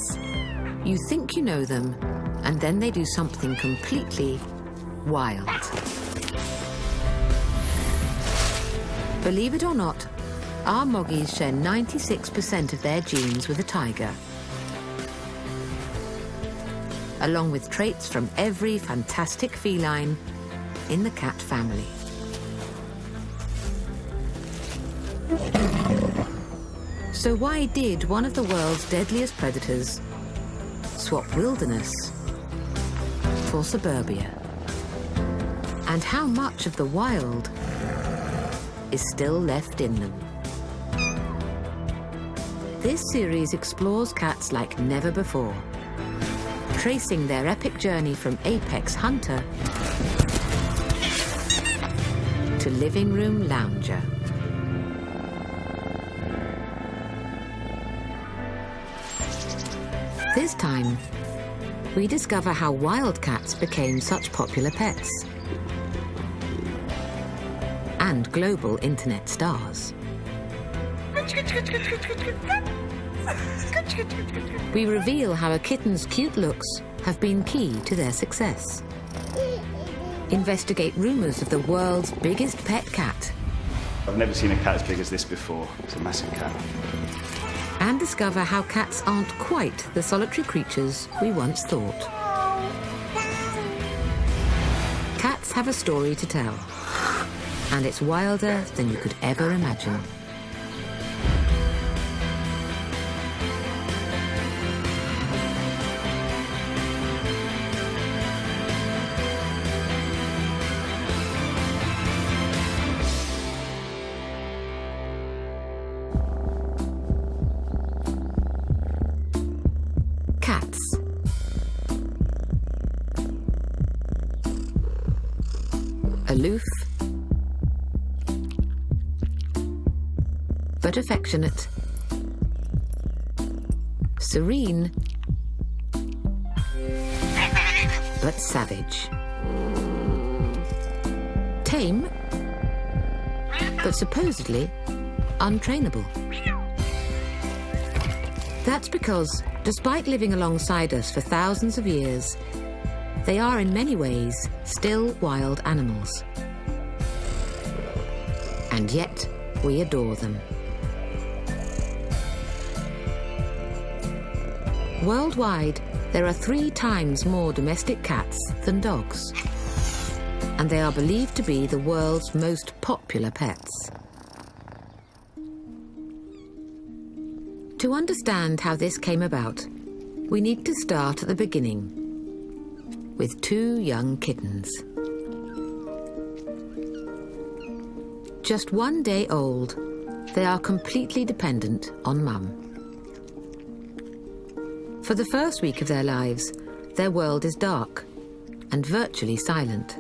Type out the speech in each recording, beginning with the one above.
cats. You think you know them, and then they do something completely wild. Believe it or not, our moggies share 96% of their genes with a tiger, along with traits from every fantastic feline in the cat family. So why did one of the world's deadliest predators swap wilderness for suburbia? And how much of the wild is still left in them? This series explores cats like never before, tracing their epic journey from apex hunter to living room lounger. This time, we discover how wildcats became such popular pets and global internet stars. We reveal how a kitten's cute looks have been key to their success. Investigate rumours of the world's biggest pet cat. I've never seen a cat as big as this before. It's a massive cat. And discover how cats aren't quite the solitary creatures we once thought. Cats have a story to tell, and it's wilder than you could ever imagine. Cats. Aloof, but affectionate. Serene, but savage. Tame, but supposedly untrainable. That's because, despite living alongside us for thousands of years, they are in many ways still wild animals. And yet, we adore them. Worldwide, there are 3 times more domestic cats than dogs, and they are believed to be the world's most popular pets. To understand how this came about, we need to start at the beginning, with 2 young kittens. Just 1 day old, they are completely dependent on Mum. For the first week of their lives, their world is dark and virtually silent.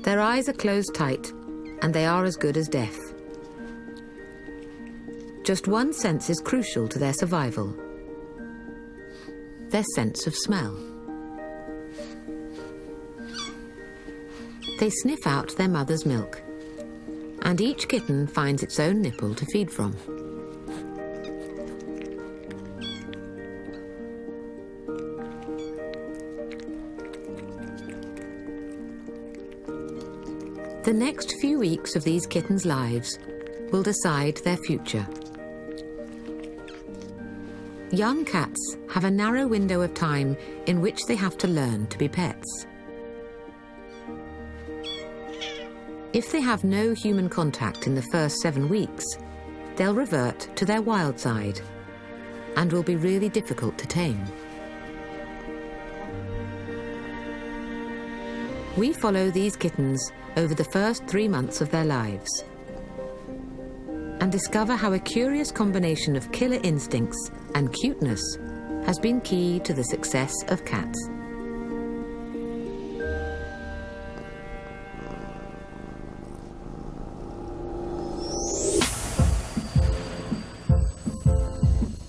Their eyes are closed tight, and they are as good as deaf. Just one sense is crucial to their survival: their sense of smell. They sniff out their mother's milk, and each kitten finds its own nipple to feed from. The next few weeks of these kittens' lives will decide their future. Young cats have a narrow window of time in which they have to learn to be pets. If they have no human contact in the first 7 weeks, they'll revert to their wild side and will be really difficult to tame. We follow these kittens over the first 3 months of their lives and discover how a curious combination of killer instincts and cuteness has been key to the success of cats.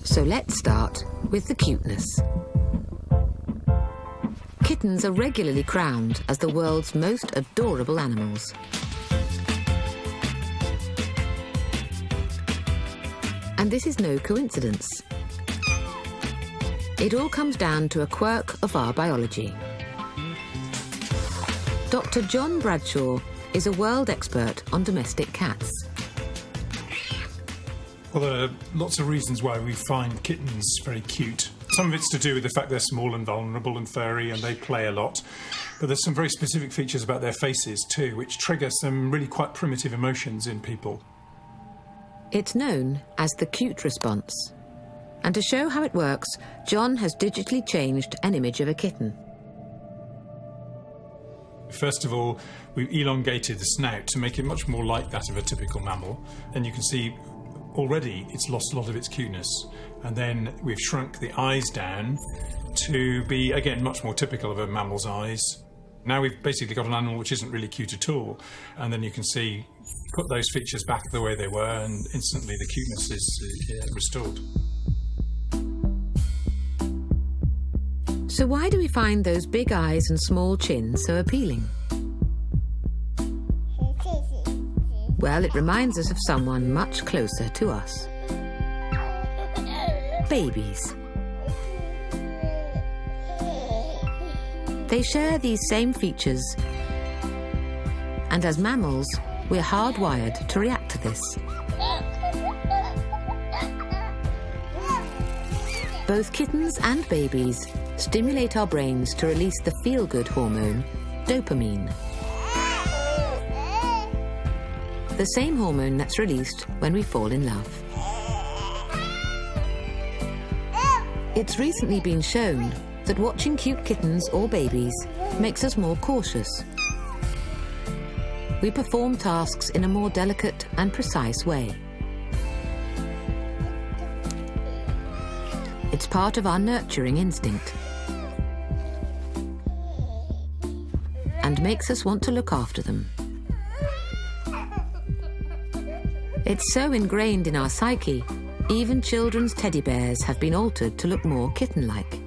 So let's start with the cuteness. Kittens are regularly crowned as the world's most adorable animals. And this is no coincidence. It all comes down to a quirk of our biology. Dr. John Bradshaw is a world expert on domestic cats. Well, there are lots of reasons why we find kittens very cute. Some of it's to do with the fact they're small and vulnerable and furry and they play a lot. But there's some very specific features about their faces too, which trigger some really quite primitive emotions in people. It's known as the cute response. And to show how it works, John has digitally changed an image of a kitten. First of all, we've elongated the snout to make it much more like that of a typical mammal. And you can see already it's lost a lot of its cuteness. And then we've shrunk the eyes down to be, again, much more typical of a mammal's eyes. Now we've basically got an animal which isn't really cute at all. And then you can see, put those features back the way they were, and instantly the cuteness is restored. So why do we find those big eyes and small chin so appealing? Well, it reminds us of someone much closer to us. Babies. They share these same features, and as mammals, we're hardwired to react to this. Both kittens and babies stimulate our brains to release the feel-good hormone, dopamine. The same hormone that's released when we fall in love. It's recently been shown that watching cute kittens or babies makes us more cautious. We perform tasks in a more delicate and precise way. It's part of our nurturing instinct and makes us want to look after them. It's so ingrained in our psyche, even children's teddy bears have been altered to look more kitten-like.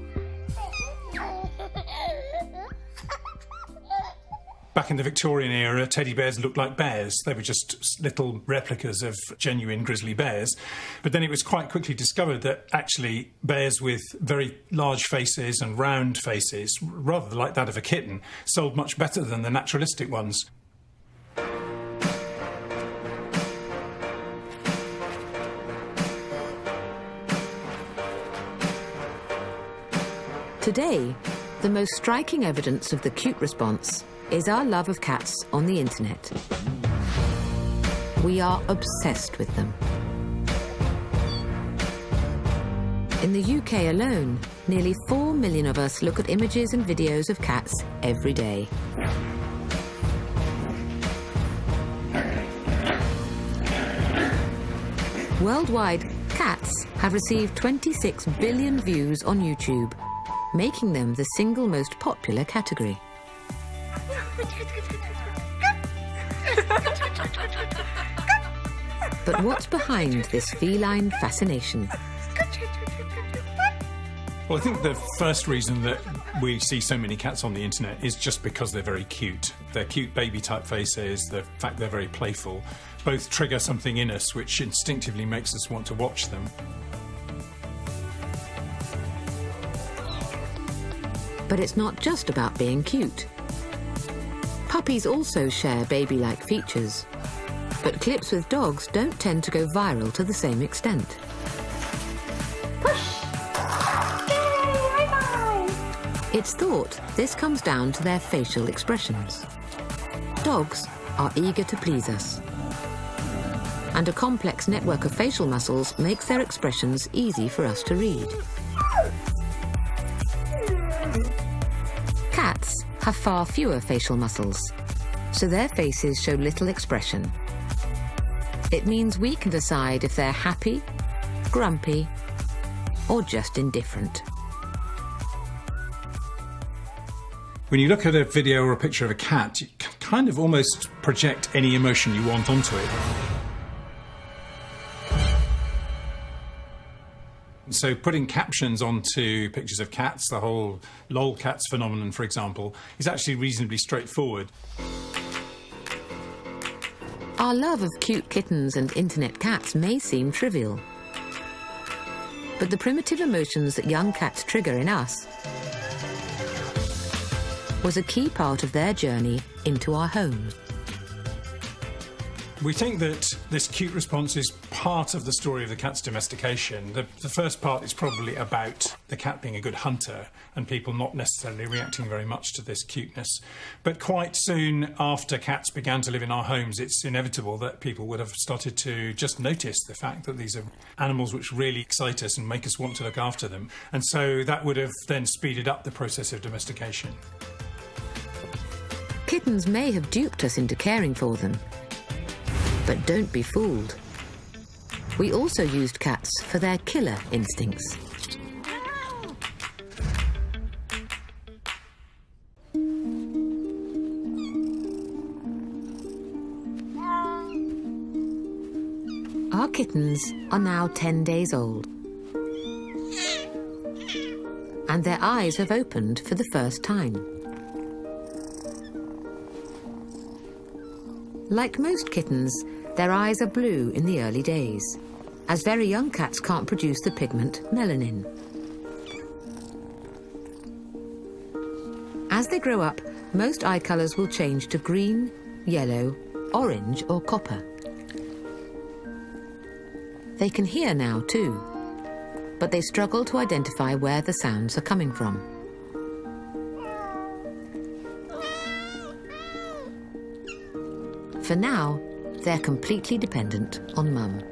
Back in the Victorian era, teddy bears looked like bears. They were just little replicas of genuine grizzly bears. But then it was quite quickly discovered that actually bears with very large faces and round faces, rather like that of a kitten, sold much better than the naturalistic ones. Today, the most striking evidence of the cute response is our love of cats on the internet. We are obsessed with them. In the UK alone, nearly 4 million of us look at images and videos of cats every day. Worldwide, cats have received 26 billion views on YouTube, making them the single most popular category. But what's behind this feline fascination? Well, I think the first reason that we see so many cats on the internet is just because they're very cute. Their cute baby-type faces, the fact they're very playful, both trigger something in us which instinctively makes us want to watch them. But it's not just about being cute. Puppies also share baby-like features, but clips with dogs don't tend to go viral to the same extent. Push! Yay, bye-bye! It's thought this comes down to their facial expressions. Dogs are eager to please us, and a complex network of facial muscles makes their expressions easy for us to read. Cats have far fewer facial muscles, so their faces show little expression. It means we can decide if they're happy, grumpy, or just indifferent. When you look at a video or a picture of a cat, you can kind of almost project any emotion you want onto it. So putting captions onto pictures of cats, the whole lolcats phenomenon, for example, is actually reasonably straightforward. Our love of cute kittens and internet cats may seem trivial, But the primitive emotions that young cats trigger in us was a key part of their journey into our homes. We think that this cute response is part of the story of the cat's domestication. The first part is probably about the cat being a good hunter and people not necessarily reacting very much to this cuteness. But quite soon after cats began to live in our homes, it's inevitable that people would have started to just notice the fact that these are animals which really excite us and make us want to look after them. And so that would have then speeded up the process of domestication. Kittens may have duped us into caring for them, but don't be fooled. We also used cats for their killer instincts. Our kittens are now 10 days old, and their eyes have opened for the first time. Like most kittens, their eyes are blue in the early days, as very young cats can't produce the pigment melanin. As they grow up, most eye colours will change to green, yellow, orange or copper. They can hear now too, but they struggle to identify where the sounds are coming from. For now, they're completely dependent on Mum.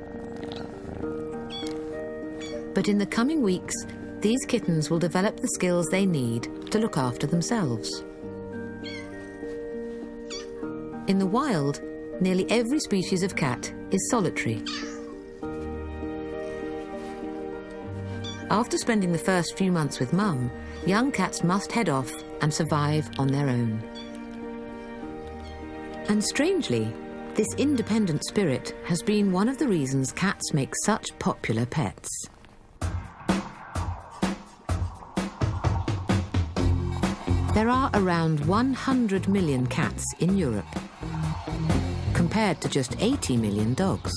But in the coming weeks, these kittens will develop the skills they need to look after themselves. In the wild, nearly every species of cat is solitary. After spending the first few months with Mum, young cats must head off and survive on their own. And strangely, this independent spirit has been one of the reasons cats make such popular pets. There are around 100 million cats in Europe, compared to just 80 million dogs.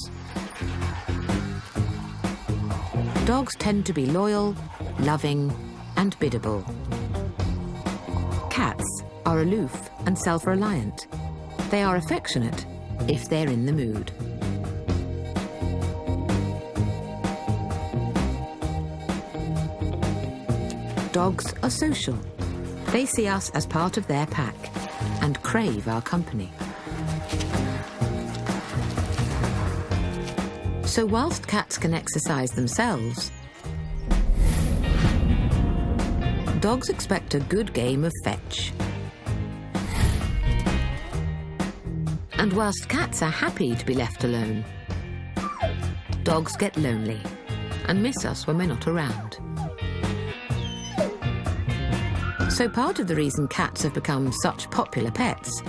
Dogs tend to be loyal, loving, and biddable. Cats are aloof and self-reliant. They are affectionate if they're in the mood. Dogs are social. They see us as part of their pack and crave our company. So whilst cats can exercise themselves, dogs expect a good game of fetch. And whilst cats are happy to be left alone, dogs get lonely and miss us when we're not around. So part of the reason cats have become such popular pets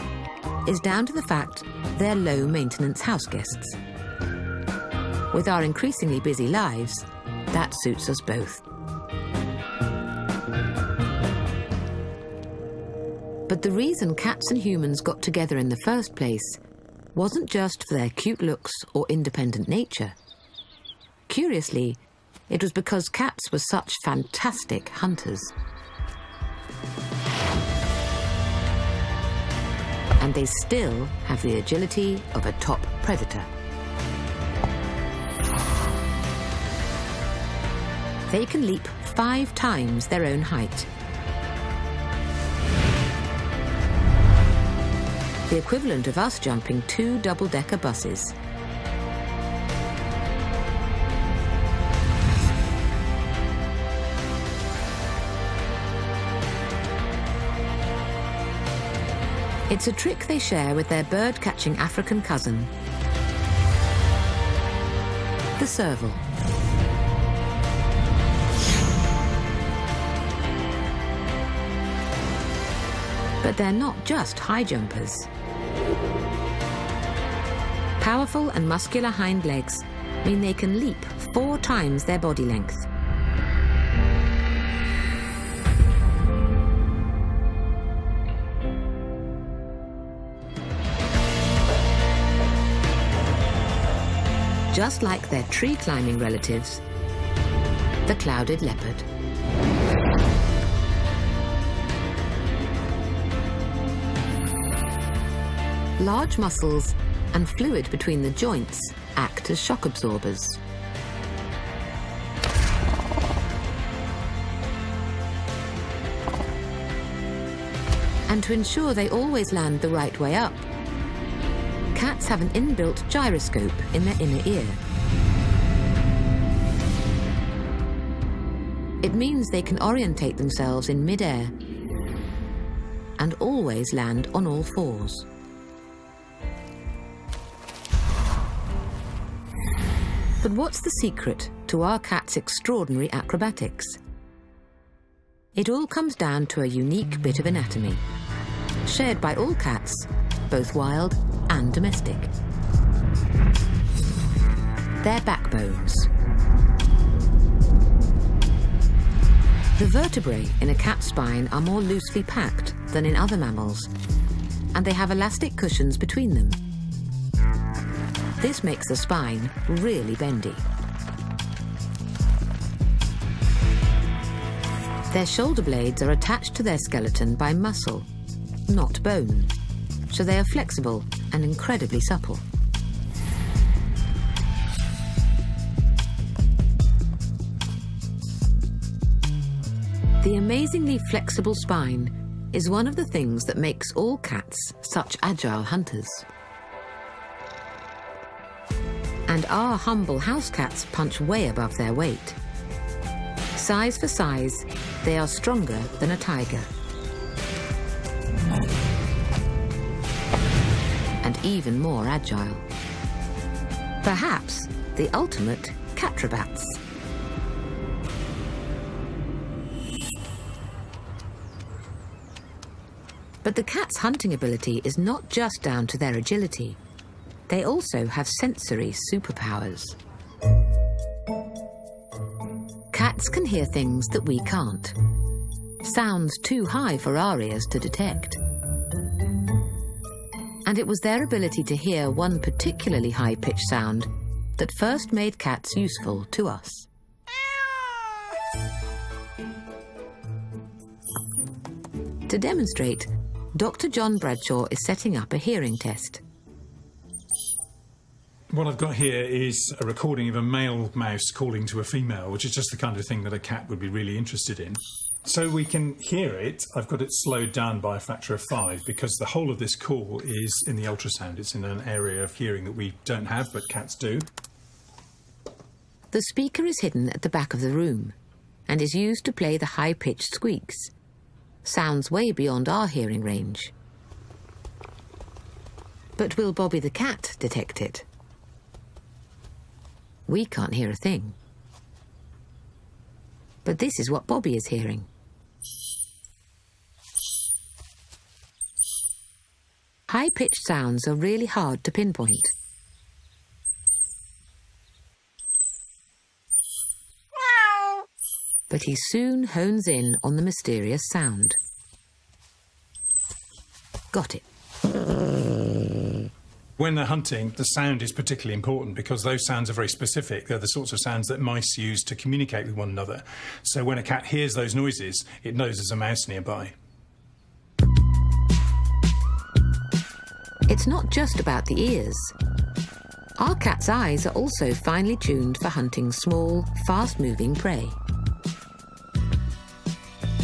is down to the fact they're low-maintenance house guests. With our increasingly busy lives, that suits us both. But the reason cats and humans got together in the first place wasn't just for their cute looks or independent nature. Curiously, it was because cats were such fantastic hunters. And they still have the agility of a top predator. They can leap 5 times their own height. The equivalent of us jumping 2 double-decker buses. It's a trick they share with their bird-catching African cousin, the serval. But they're not just high jumpers. Powerful and muscular hind legs mean they can leap 4 times their body length. Just like their tree-climbing relatives, the clouded leopard. Large muscles and fluid between the joints act as shock absorbers. And to ensure they always land the right way up, cats have an inbuilt gyroscope in their inner ear. It means they can orientate themselves in mid-air and always land on all fours. But what's the secret to our cat's extraordinary acrobatics? It all comes down to a unique bit of anatomy, shared by all cats, both wild and domestic. Their backbones. The vertebrae in a cat's spine are more loosely packed than in other mammals, and they have elastic cushions between them. This makes the spine really bendy. Their shoulder blades are attached to their skeleton by muscle, not bone, so they are flexible and incredibly supple. The amazingly flexible spine is one of the things that makes all cats such agile hunters. And our humble house cats punch way above their weight. Size for size, they are stronger than a tiger. And even more agile. Perhaps the ultimate catrabats. But the cat's hunting ability is not just down to their agility. They also have sensory superpowers. Cats can hear things that we can't. Sounds too high for our ears to detect. And it was their ability to hear one particularly high-pitched sound that first made cats useful to us. To demonstrate, Dr. John Bradshaw is setting up a hearing test. What I've got here is a recording of a male mouse calling to a female, which is just the kind of thing that a cat would be really interested in. So we can hear it. I've got it slowed down by a factor of 5 because the whole of this call is in the ultrasound. It's in an area of hearing that we don't have, but cats do. The speaker is hidden at the back of the room and is used to play the high-pitched squeaks. Sounds way beyond our hearing range. But will Bobby the cat detect it? We can't hear a thing. But this is what Bobby is hearing. High-pitched sounds are really hard to pinpoint. But he soon hones in on the mysterious sound. Got it. When they're hunting, the sound is particularly important because those sounds are very specific. They're the sorts of sounds that mice use to communicate with one another. So when a cat hears those noises, it knows there's a mouse nearby. It's not just about the ears. Our cat's eyes are also finely tuned for hunting small, fast-moving prey.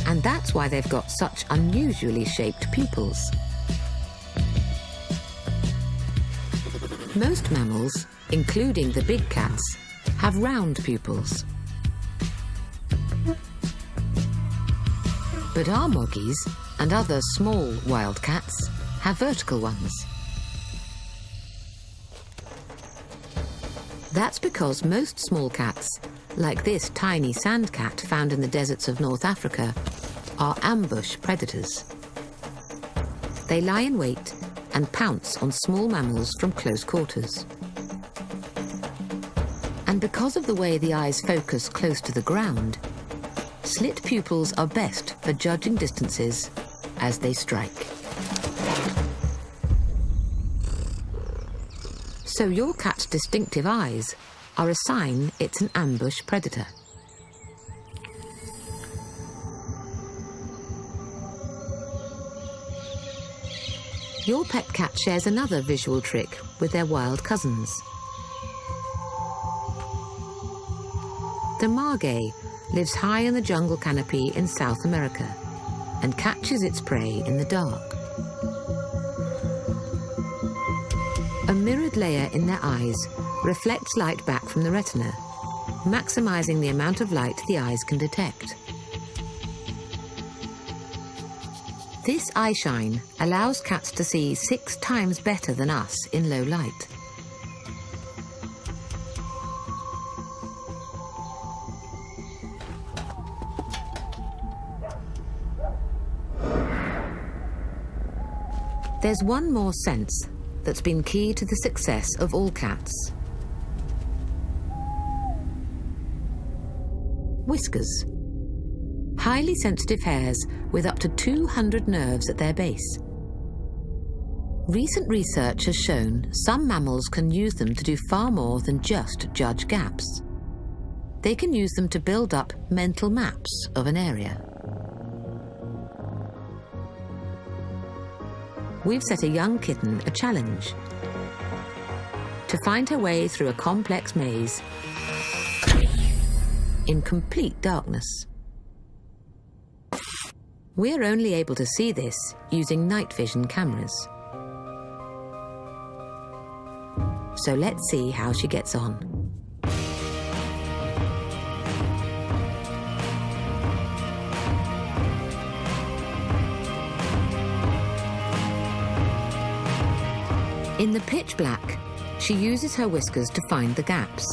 And that's why they've got such unusually shaped pupils. Most mammals, including the big cats, have round pupils. But our moggies and other small wild cats have vertical ones. That's because most small cats, like this tiny sand cat found in the deserts of North Africa, are ambush predators. They lie in wait and pounce on small mammals from close quarters. And because of the way the eyes focus close to the ground, slit pupils are best for judging distances as they strike. So your cat's distinctive eyes are a sign it's an ambush predator. Your pet cat shares another visual trick with their wild cousins. The margay lives high in the jungle canopy in South America and catches its prey in the dark. A mirrored layer in their eyes reflects light back from the retina, maximizing the amount of light the eyes can detect. This eyeshine allows cats to see 6 times better than us in low light. There's one more sense that's been key to the success of all cats. Whiskers. Highly sensitive hairs with up to 200 nerves at their base. Recent research has shown some mammals can use them to do far more than just judge gaps. They can use them to build up mental maps of an area. We've set a young kitten a challenge to find her way through a complex maze in complete darkness. We're only able to see this using night vision cameras. So let's see how she gets on. In the pitch black, she uses her whiskers to find the gaps.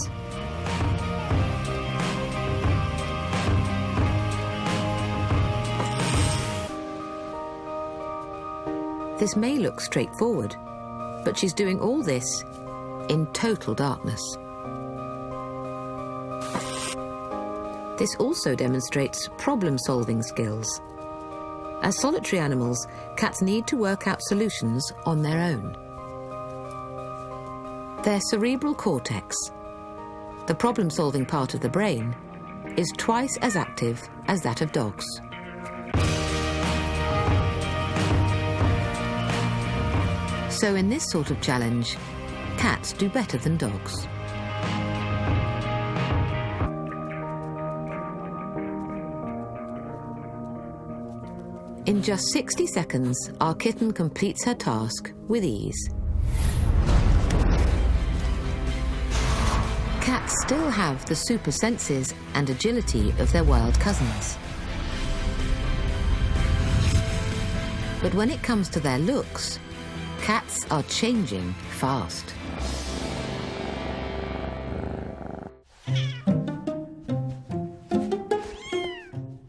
This may look straightforward, but she's doing all this in total darkness. This also demonstrates problem-solving skills. As solitary animals, cats need to work out solutions on their own. Their cerebral cortex, the problem-solving part of the brain, is twice as active as that of dogs. So in this sort of challenge, cats do better than dogs. In just 60 seconds, our kitten completes her task with ease. Cats still have the super senses and agility of their wild cousins. But when it comes to their looks, cats are changing fast.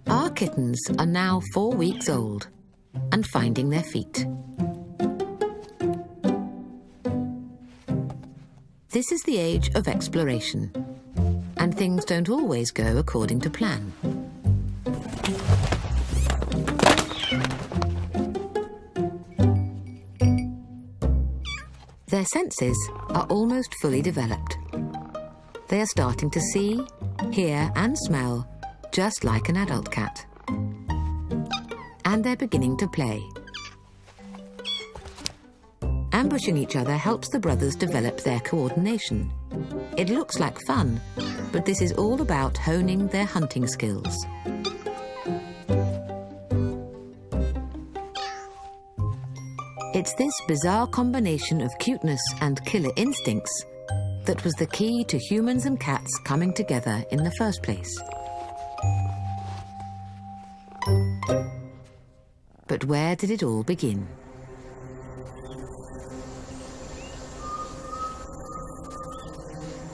Our kittens are now 4 weeks old and finding their feet. This is the age of exploration, and things don't always go according to plan. Their senses are almost fully developed. They are starting to see, hear and smell just like an adult cat. And they're beginning to play. Ambushing each other helps the brothers develop their coordination. It looks like fun, but this is all about honing their hunting skills. It's this bizarre combination of cuteness and killer instincts that was the key to humans and cats coming together in the first place. But where did it all begin?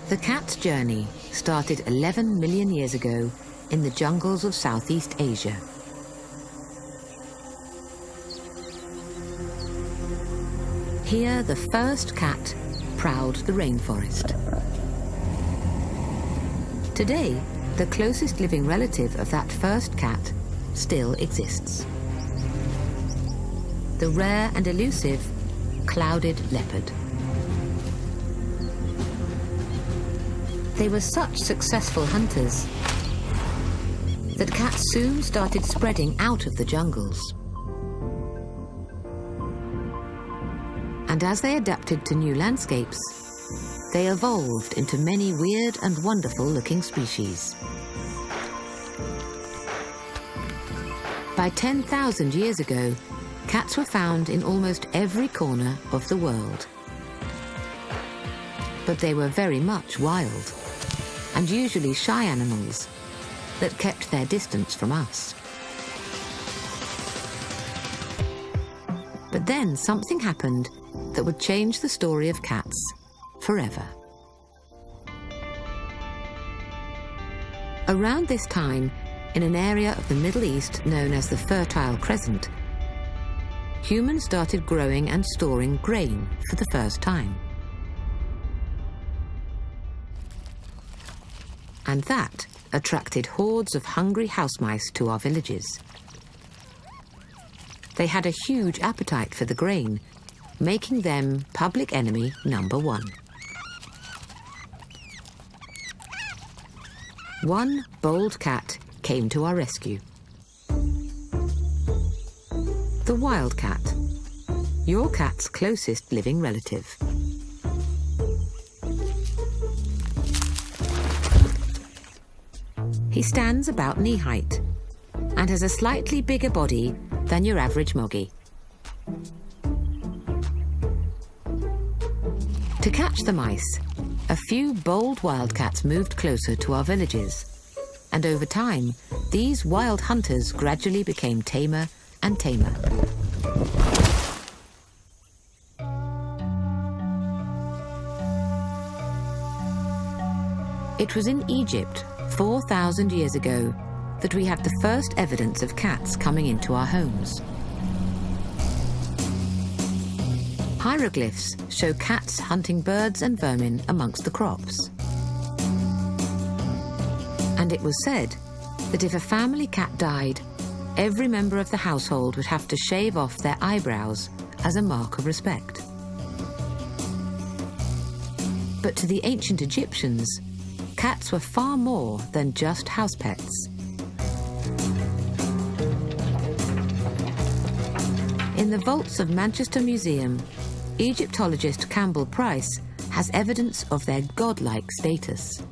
The cat's journey started 11 million years ago in the jungles of Southeast Asia. Here, the first cat prowled the rainforest. Today, the closest living relative of that first cat still exists. The rare and elusive clouded leopard. They were such successful hunters that cats soon started spreading out of the jungles. And as they adapted to new landscapes, they evolved into many weird and wonderful-looking species. By 10,000 years ago, cats were found in almost every corner of the world. But they were very much wild, and usually shy animals that kept their distance from us. But then something happened that would change the story of cats forever. Around this time, in an area of the Middle East known as the Fertile Crescent, humans started growing and storing grain for the first time. And that attracted hordes of hungry house mice to our villages. They had a huge appetite for the grain, making them public enemy number one. One bold cat came to our rescue. The wildcat, your cat's closest living relative. He stands about knee height and has a slightly bigger body than your average moggy. To catch the mice, a few bold wildcats moved closer to our villages, and over time, these wild hunters gradually became tamer and tamer. It was in Egypt, 4,000 years ago, that we had the first evidence of cats coming into our homes. Hieroglyphs show cats hunting birds and vermin amongst the crops. And it was said that if a family cat died, every member of the household would have to shave off their eyebrows as a mark of respect. But to the ancient Egyptians, cats were far more than just house pets. In the vaults of Manchester Museum, Egyptologist Campbell Price has evidence of their godlike status.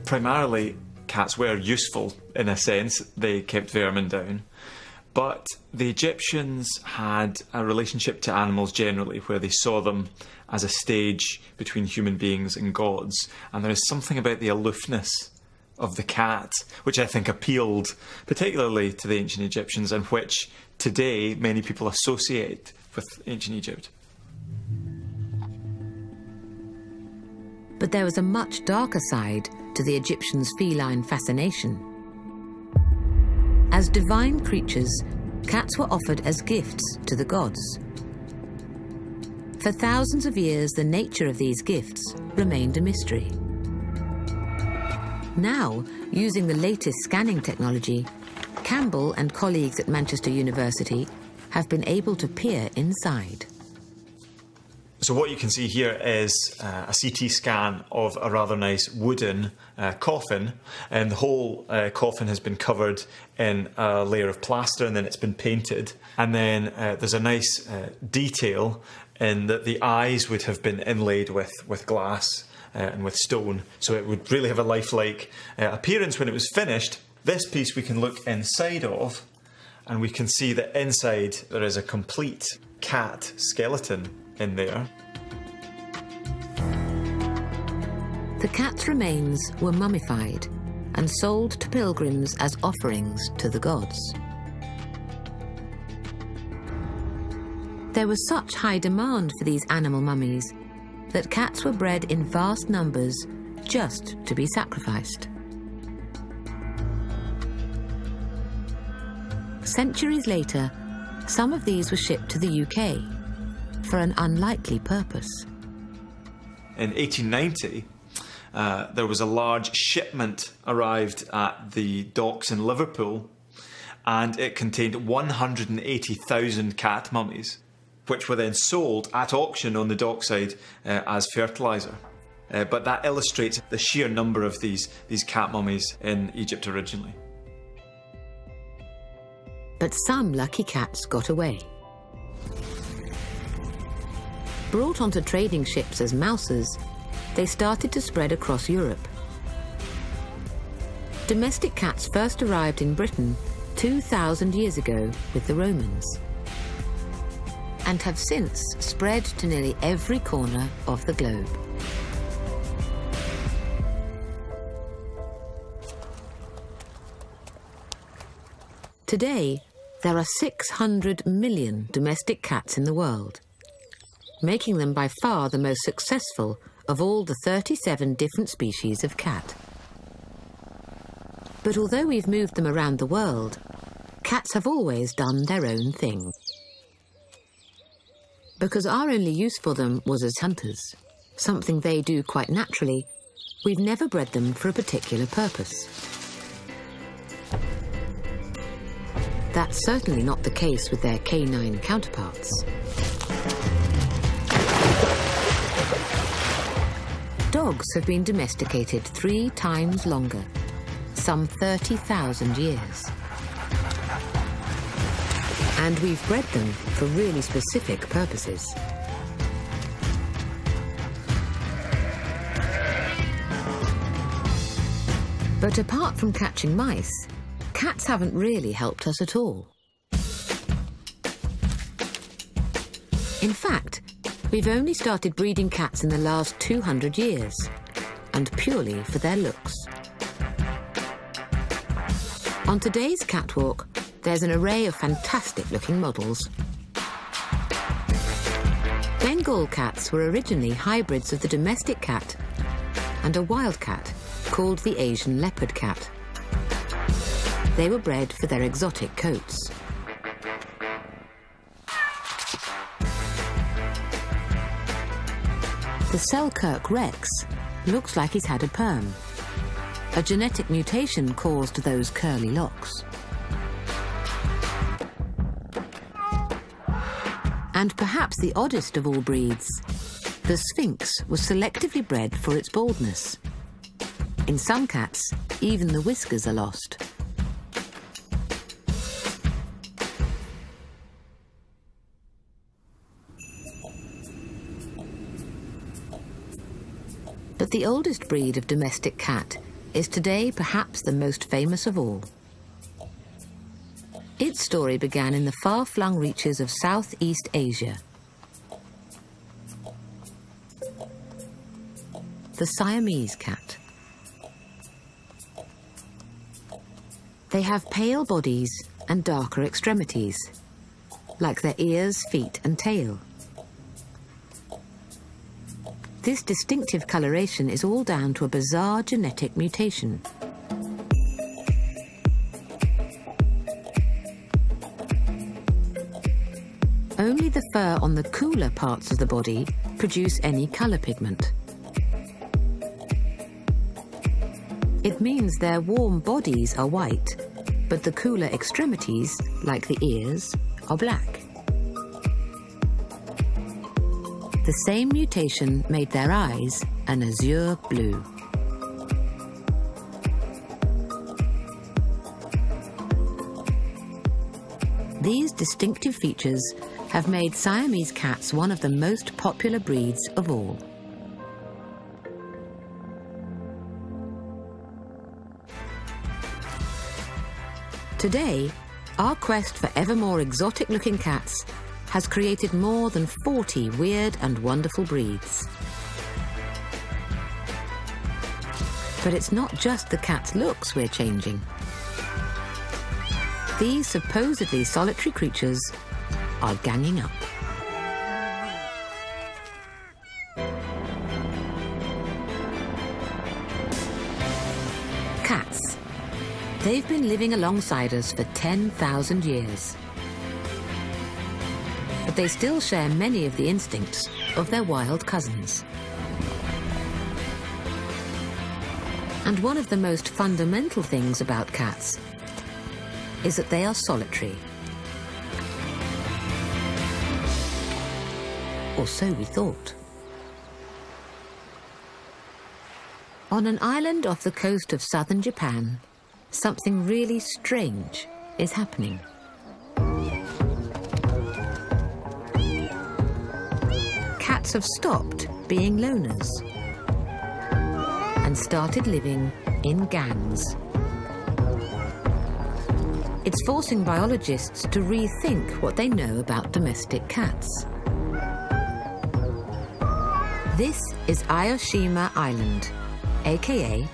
Primarily, cats were useful in a sense. They kept vermin down. But the Egyptians had a relationship to animals generally where they saw them as a stage between human beings and gods. And there is something about the aloofness of the cat which I think appealed particularly to the ancient Egyptians, and which today many people associate with ancient Egypt. But there was a much darker side to the Egyptians' feline fascination. As divine creatures, cats were offered as gifts to the gods. For thousands of years, the nature of these gifts remained a mystery. Now, using the latest scanning technology, Campbell and colleagues at Manchester University have been able to peer inside. So what you can see here is a CT scan of a rather nice wooden coffin, and the whole coffin has been covered in a layer of plaster, and then it's been painted. And then there's a nice detail in that the eyes would have been inlaid with glass and with stone, so it would really have a lifelike appearance when it was finished. This piece we can look inside of, and we can see that inside there is a complete cat skeleton in there. The cat's remains were mummified and sold to pilgrims as offerings to the gods. There was such high demand for these animal mummies that cats were bred in vast numbers just to be sacrificed. Centuries later, some of these were shipped to the UK for an unlikely purpose. In 1890, there was a large shipment arrived at the docks in Liverpool, and it contained 180,000 cat mummies, which were then sold at auction on the dockside as fertiliser. But that illustrates the sheer number of these cat mummies in Egypt originally. But some lucky cats got away. Brought onto trading ships as mouses, they started to spread across Europe. Domestic cats first arrived in Britain 2,000 years ago with the Romans, and have since spread to nearly every corner of the globe. Today, there are 600 million domestic cats in the world, making them by far the most successful of all the 37 different species of cat. But although we've moved them around the world, cats have always done their own thing. Because our only use for them was as hunters, something they do quite naturally, we've never bred them for a particular purpose. That's certainly not the case with their canine counterparts. Dogs have been domesticated 3 times longer, some 30,000 years. And we've bred them for really specific purposes. But apart from catching mice, cats haven't really helped us at all. In fact, we've only started breeding cats in the last 200 years, and purely for their looks. On today's catwalk, there's an array of fantastic-looking models. Bengal cats were originally hybrids of the domestic cat and a wild cat called the Asian leopard cat. They were bred for their exotic coats. The Selkirk Rex looks like he's had a perm. A genetic mutation caused those curly locks. And perhaps the oddest of all breeds, the Sphinx was selectively bred for its baldness. In some cats, even the whiskers are lost. But the oldest breed of domestic cat is today perhaps the most famous of all. Its story began in the far-flung reaches of Southeast Asia. The Siamese cat. They have pale bodies and darker extremities, like their ears, feet and tail. This distinctive coloration is all down to a bizarre genetic mutation. Only the fur on the cooler parts of the body produce any colour pigment. It means their warm bodies are white, but the cooler extremities, like the ears, are black. The same mutation made their eyes an azure blue. These distinctive features have made Siamese cats one of the most popular breeds of all. Today, our quest for ever more exotic-looking cats has created more than 40 weird and wonderful breeds. But it's not just the cat's looks we're changing. These supposedly solitary creatures are ganging up. Cats. They've been living alongside us for 10,000 years. But they still share many of the instincts of their wild cousins. And one of the most fundamental things about cats is that they are solitary. Or so we thought. On an island off the coast of southern Japan, something really strange is happening. Cats cats have stopped being loners and started living in gangs. It's forcing biologists to rethink what they know about domestic cats. This is Aoshima Island, aka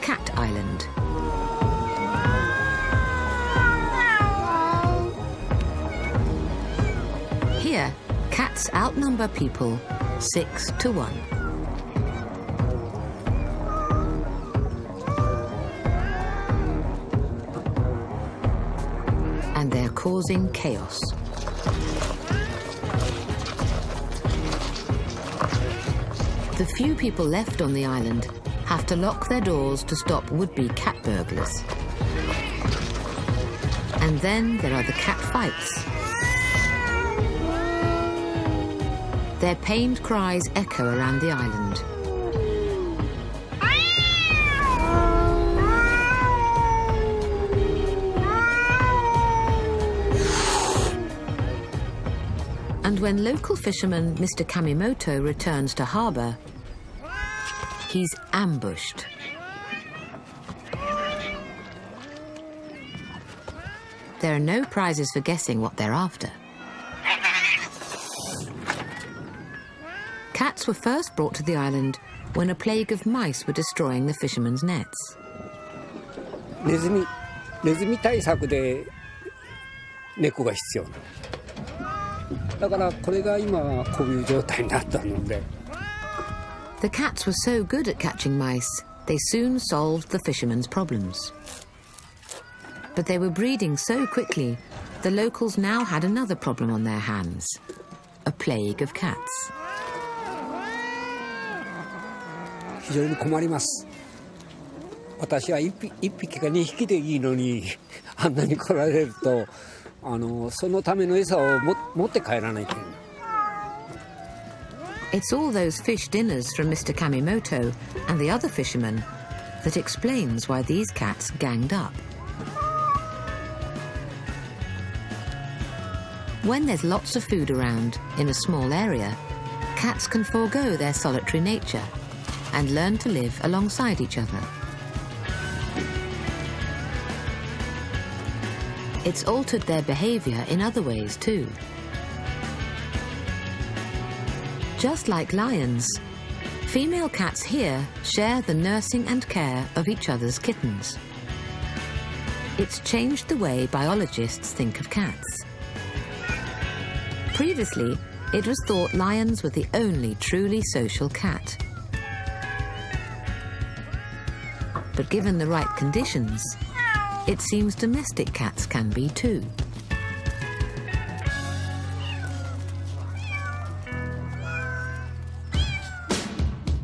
Cat Island. Here, cats outnumber people 6 to 1. And they're causing chaos. The few people left on the island have to lock their doors to stop would-be cat burglars. And then there are the cat fights. Their pained cries echo around the island. And when local fisherman Mr. Kamimoto returns to harbour, he's ambushed. There are no prizes for guessing what they're after. Cats were first brought to the island when a plague of mice were destroying the fishermen's nets. ネズミ対策で猫が必要。だからこれが今はこういう状態になったので。The cats were so good at catching mice, they soon solved the fishermen's problems. But they were breeding so quickly, the locals now had another problem on their hands: a plague of cats. 非常に困ります。私は1匹か2匹でいいのに、あんなに来られると、そのための餌を持って帰らないといけない。It's all those fish dinners from Mr. Kamimoto and the other fishermen that explains why these cats ganged up. When there's lots of food around in a small area, cats can forego their solitary nature and learn to live alongside each other. It's altered their behaviour in other ways too. Just like lions, female cats here share the nursing and care of each other's kittens. It's changed the way biologists think of cats. Previously, it was thought lions were the only truly social cat. But given the right conditions, it seems domestic cats can be too.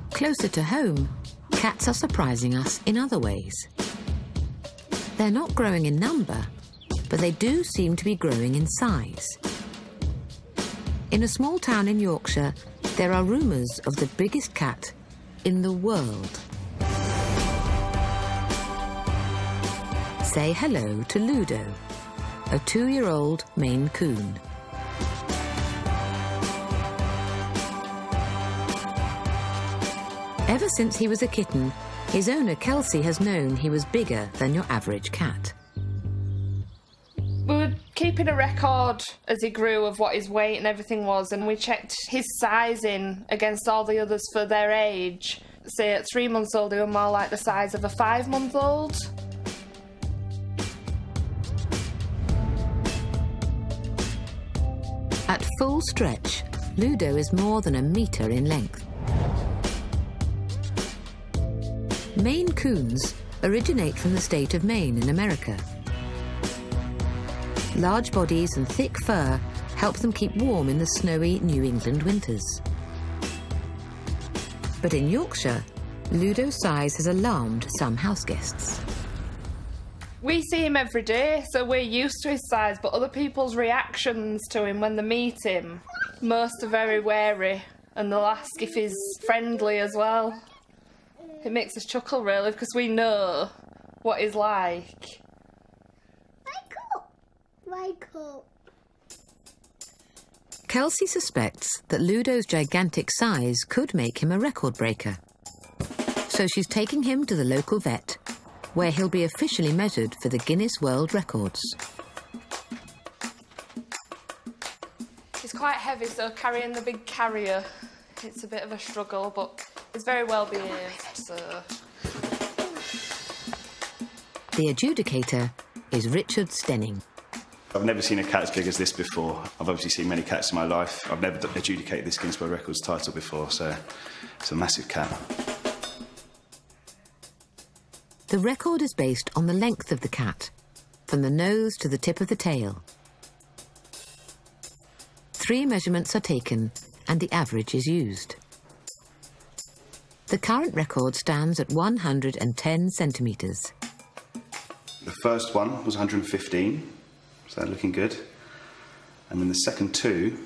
Closer to home, cats are surprising us in other ways. They're not growing in number, but they do seem to be growing in size. In a small town in Yorkshire, there are rumours of the biggest cat in the world. Say hello to Ludo, a 2-year-old Maine Coon. Ever since he was a kitten, his owner Kelsey has known he was bigger than your average cat. We were keeping a record as he grew of what his weight and everything was, and we checked his sizing against all the others for their age. Say at 3 months old, he was more like the size of a 5-month-old. At full stretch, Ludo is more than a metre in length. Maine Coons originate from the state of Maine in America. Large bodies and thick fur help them keep warm in the snowy New England winters. But in Yorkshire, Ludo's size has alarmed some houseguests. We see him every day, so we're used to his size, but other people's reactions to him when they meet him, most are very wary, and they'll ask if he's friendly as well. It makes us chuckle, really, because we know what he's like. Michael! Kelsey suspects that Ludo's gigantic size could make him a record breaker. So she's taking him to the local vet, where he'll be officially measured for the Guinness World Records. He's quite heavy, so carrying the big carrier, it's a bit of a struggle, but he's very well behaved, so... The adjudicator is Richard Stenning. I've never seen a cat as big as this before. I've obviously seen many cats in my life. I've never adjudicated this Guinness World Records title before, so it's a massive cat. The record is based on the length of the cat, from the nose to the tip of the tail. 3 measurements are taken and the average is used. The current record stands at 110 centimetres. The first one was 115. So looking good. And then the second 2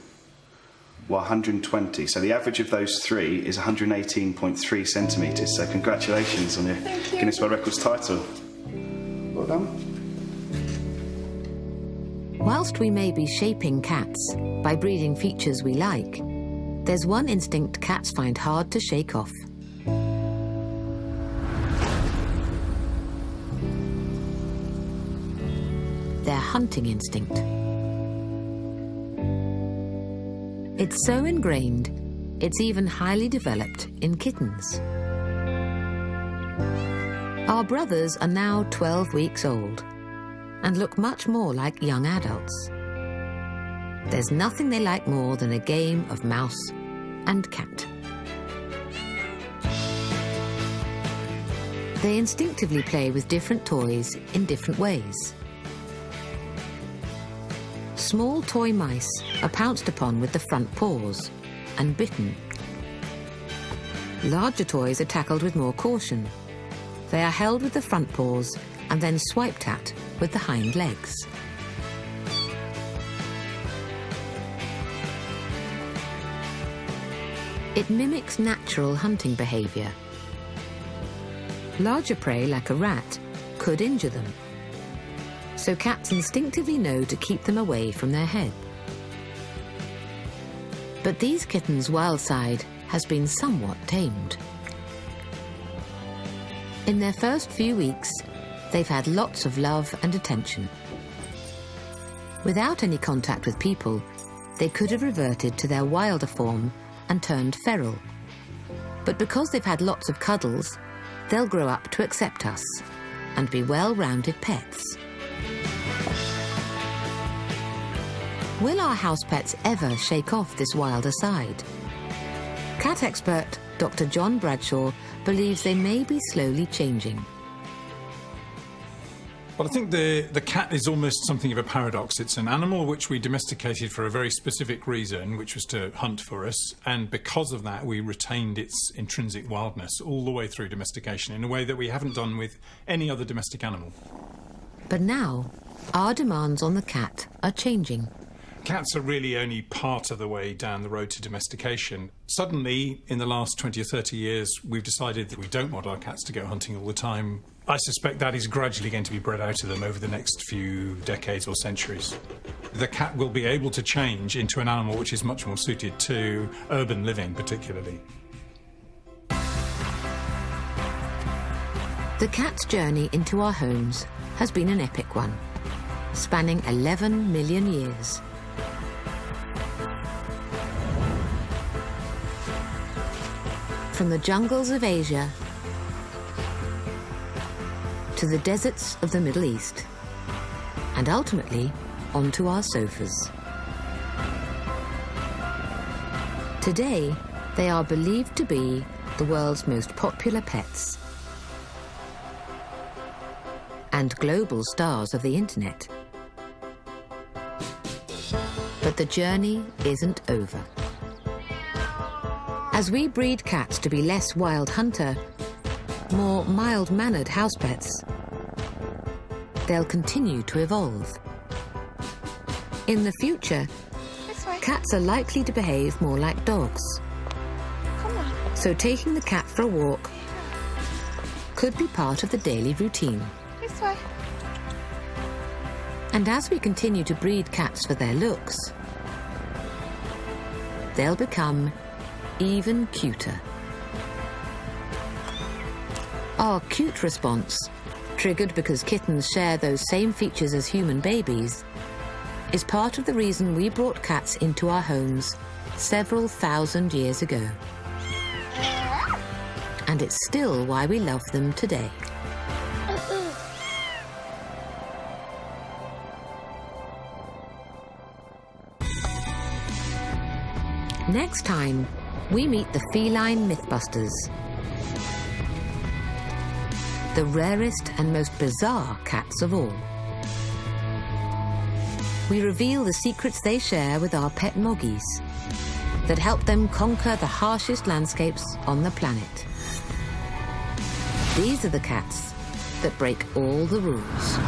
were 120. So the average of those 3 is 118.3 centimetres. So congratulations on your Guinness World Records title. Well done. Whilst we may be shaping cats by breeding features we like, there's one instinct cats find hard to shake off. Their hunting instinct. It's so ingrained, it's even highly developed in kittens. Our brothers are now 12 weeks old and look much more like young adults. There's nothing they like more than a game of mouse and cat. They instinctively play with different toys in different ways. Small toy mice are pounced upon with the front paws and bitten. Larger toys are tackled with more caution. They are held with the front paws and then swiped at with the hind legs. It mimics natural hunting behaviour. Larger prey, like a rat, could injure them. So cats instinctively know to keep them away from their head. But these kittens' wild side has been somewhat tamed. In their first few weeks, they've had lots of love and attention. Without any contact with people, they could have reverted to their wilder form and turned feral. But because they've had lots of cuddles, they'll grow up to accept us and be well-rounded pets. Will our house pets ever shake off this wilder side? Cat expert Dr. John Bradshaw believes they may be slowly changing. Well, I think the cat is almost something of a paradox. It's an animal which we domesticated for a very specific reason, which was to hunt for us, and because of that we retained its intrinsic wildness all the way through domestication in a way that we haven't done with any other domestic animal. But now, our demands on the cat are changing. Cats are really only part of the way down the road to domestication. Suddenly, in the last 20 or 30 years, we've decided that we don't want our cats to go hunting all the time. I suspect that is gradually going to be bred out of them over the next few decades or centuries. The cat will be able to change into an animal which is much more suited to urban living, particularly. The cat's journey into our homes has been an epic one, spanning 11 million years. From the jungles of Asia to the deserts of the Middle East, and ultimately onto our sofas. Today, they are believed to be the world's most popular pets and global stars of the internet. But the journey isn't over. As we breed cats to be less wild hunter, more mild-mannered house pets, they'll continue to evolve. In the future, cats are likely to behave more like dogs. Come on. So taking the cat for a walk could be part of the daily routine. This way. And as we continue to breed cats for their looks, they'll become even cuter. Our cute response, triggered because kittens share those same features as human babies, is part of the reason we brought cats into our homes several thousand years ago. And it's still why we love them today. Next time, we meet the feline mythbusters. The rarest and most bizarre cats of all. We reveal the secrets they share with our pet moggies that help them conquer the harshest landscapes on the planet. These are the cats that break all the rules.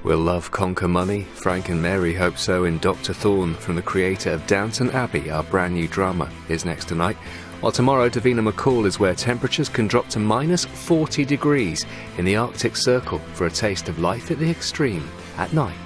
Will love conquer money? Frank and Mary hope so in Dr. Thorne, from the creator of Downton Abbey. Our brand new drama is next tonight. While tomorrow, Davina McCall is where temperatures can drop to minus 40 degrees in the Arctic Circle for a taste of life at the extreme at night.